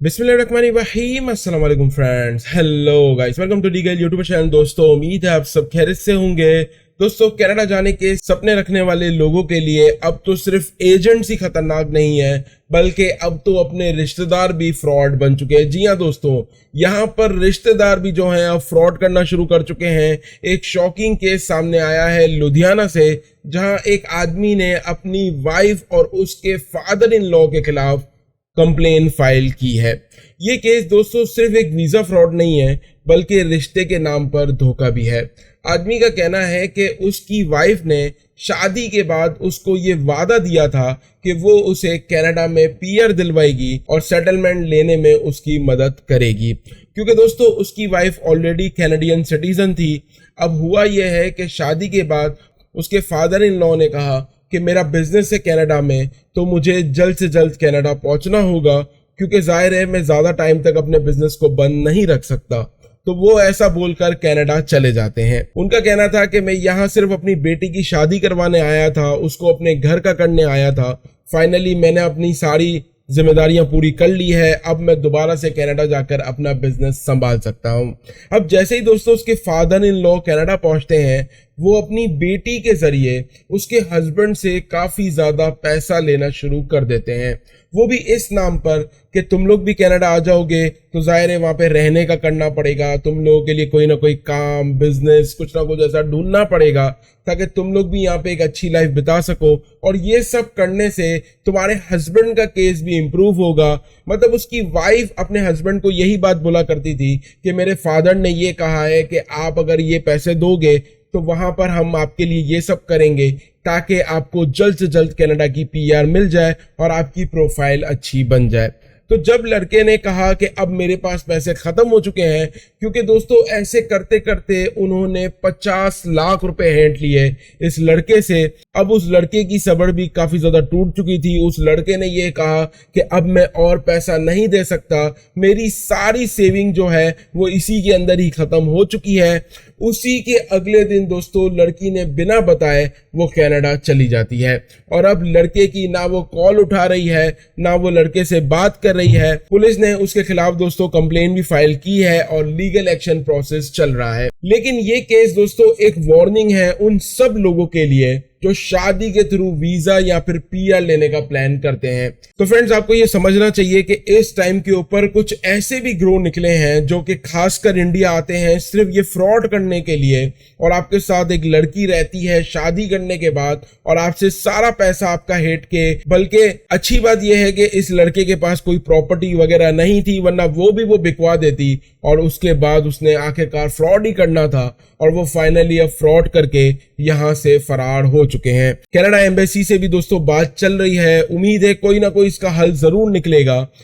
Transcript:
बिस्मिल्लाहिर्रहमानिर्रहीम। अस्सलाम वालेकुम friends, hello guys, welcome to डीगल यूट्यूब चैनल। दोस्तों, उम्मीद है आप सब खैरियत से होंगे। दोस्तों, कनाडा जाने के सपने रखने वाले लोगों के लिए अब तो सिर्फ एजेंट्स ही खतरनाक नहीं है, बल्कि अब तो अपने रिश्तेदार भी फ्रॉड बन चुके हैं। जी हाँ दोस्तों, यहाँ पर रिश्तेदार भी जो हैं अब फ्रॉड करना शुरू कर चुके हैं। एक शॉकिंग केस सामने आया है लुधियाना से, जहां एक आदमी ने अपनी वाइफ और उसके फादर इन लॉ के खिलाफ कंप्लेन फाइल की है। ये केस दोस्तों सिर्फ एक वीजा फ्रॉड नहीं है, बल्कि रिश्ते के नाम पर धोखा भी है। आदमी का कहना है कि उसकी वाइफ ने शादी के बाद उसको ये वादा दिया था कि वो उसे कनाडा में पीआर दिलवाएगी और सेटलमेंट लेने में उसकी मदद करेगी, क्योंकि दोस्तों उसकी वाइफ ऑलरेडी कैनेडियन सिटीजन थी। अब हुआ यह है कि शादी के बाद उसके फादर इन लॉ ने कहा कि मेरा बिजनेस है कनाडा में, तो मुझे जल्द से जल्द कनाडा पहुंचना होगा, क्योंकि जाहिर है मैं ज़्यादा टाइम तक अपने बिजनेस को बंद नहीं रख सकता। तो वो ऐसा बोलकर कनाडा चले जाते हैं। उनका कहना था कि मैं यहाँ सिर्फ अपनी बेटी की शादी करवाने आया था, उसको अपने घर का करने आया था। फाइनली मैंने अपनी सारी जिम्मेदारियां पूरी कर ली है, अब मैं दोबारा से कनाडा जाकर अपना बिजनेस संभाल सकता हूं। अब जैसे ही दोस्तों उसके फादर इन लॉ कनाडा पहुंचते हैं, वो अपनी बेटी के जरिए उसके हस्बैंड से काफी ज्यादा पैसा लेना शुरू कर देते हैं। वो भी इस नाम पर कि तुम लोग भी कनाडा आ जाओगे तो जाहिर है वहां पे रहने का करना पड़ेगा, तुम लोगों के लिए कोई ना कोई काम बिजनेस कुछ ना कुछ ऐसा ढूंढना पड़ेगा ताकि तुम लोग भी यहाँ पे एक अच्छी लाइफ बिता सको, और ये सब करने से तुम्हारे हस्बैंड का केस भी इम्प्रूव होगा। मतलब उसकी वाइफ अपने हस्बैंड को यही बात बोला करती थी कि मेरे फादर ने ये कहा है कि आप अगर ये पैसे दोगे तो वहां पर हम आपके लिए ये सब करेंगे ताकि आपको जल्द से जल्द कनाडा की पीआर मिल जाए और आपकी प्रोफाइल अच्छी बन जाए। तो जब लड़के ने कहा कि अब मेरे पास पैसे खत्म हो चुके हैं, क्योंकि दोस्तों ऐसे करते करते उन्होंने 50 लाख रुपए हेंट लिए इस लड़के से। अब उस लड़के की सब्र भी काफी ज्यादा टूट चुकी थी। उस लड़के ने ये कहा कि अब मैं और पैसा नहीं दे सकता, मेरी सारी सेविंग जो है वो इसी के अंदर ही खत्म हो चुकी है। उसी के अगले दिन दोस्तों लड़की ने बिना बताए वो कनाडा चली जाती है, और अब लड़के की ना वो कॉल उठा रही है ना वो लड़के से बात कर रही है। पुलिस ने उसके खिलाफ दोस्तों कंप्लेन भी फाइल की है और लीगल एक्शन प्रोसेस चल रहा है। लेकिन ये केस दोस्तों एक वार्निंग है उन सब लोगों के लिए जो शादी के थ्रू वीजा या फिर पीआर लेने का प्लान करते हैं। तो फ्रेंड्स, आपको ये समझना चाहिए कि इस टाइम के ऊपर कुछ ऐसे भी ग्रोह निकले हैं जो कि खासकर इंडिया आते हैं सिर्फ ये फ्रॉड करने के लिए, और आपके साथ एक लड़की रहती है शादी करने के बाद और आपसे सारा पैसा आपका हेट के। बल्कि अच्छी बात यह है कि इस लड़के के पास कोई प्रॉपर्टी वगैरह नहीं थी, वरना वो भी वो बिकवा देती, और उसके बाद उसने आखिरकार फ्रॉड ही करना था, और वो फाइनली अब फ्रॉड करके यहां से फरार हो चुके हैं। कनाडा एम्बेसी से भी दोस्तों बात चल रही है, उम्मीद है कोई ना कोई इसका हल जरूर निकलेगा।